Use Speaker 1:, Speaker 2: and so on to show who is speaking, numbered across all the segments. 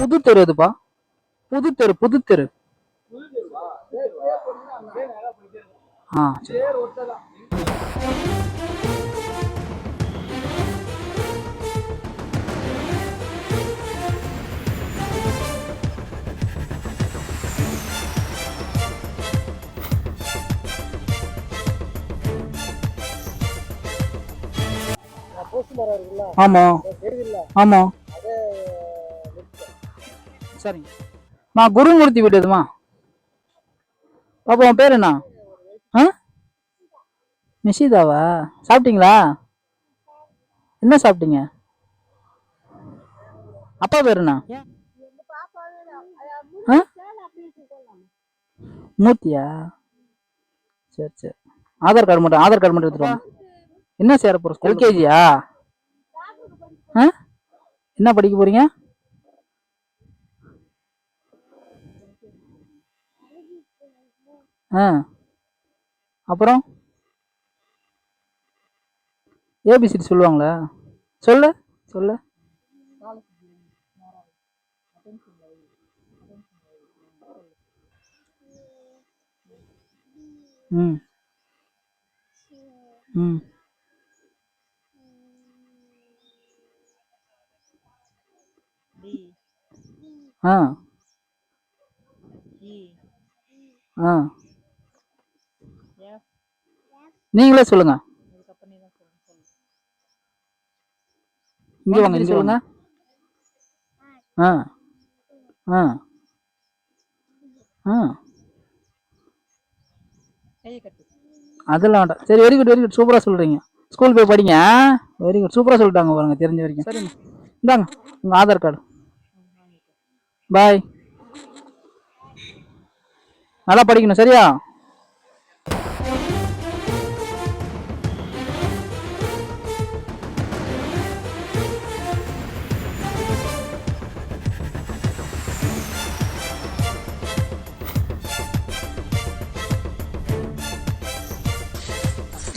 Speaker 1: புது தெரு அதுப்பா. புது தெரு புது தெரு. ஆ சரி. ஆமா ஆமா சரிங்க. நான் குருமூர்த்தி வீடு எதுமா பாப்பா, உன் பேர் என்ன? ஆ நிஷிதாவா? சாப்பிட்டீங்களா? என்ன சாப்பிட்டீங்க? அப்பா பேர் என்ன? ஆ மூர்த்தியா? சரி சரி. ஆதார் கார்டு மட்டும் எடுத்துருவாங்க. என்ன சேர போற? எல்கேஜியா? ஆ என்ன படிக்க போறீங்க? ஆ அப்புறம் ஏபிசிடி சொல்லுவாங்களா? சொல்லு சொல்லு. ம் ம் ஆ ஆ நீங்களே சொல்லுங்க. இங்க வாங்க, இங்க சொல்லுங்க. ஆ ஆ ஆ அதெல்லாம் வேண்டாம். சரி, வெரி குட் வெரி குட், சூப்பராக சொல்கிறீங்க. ஸ்கூல் போய் படிங்க. வெரி குட், சூப்பராக சொல்லிட்டாங்க பாருங்க, தெரிஞ்ச வரைக்கும். சரிம்மா, இந்தாங்க உங்கள் ஆதார் கார்டு. பாய். நல்லா படிக்கணும், சரியா?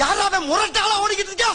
Speaker 2: யாராவது முரட்டாளா ஓடிக்கிட்டு இருக்கா?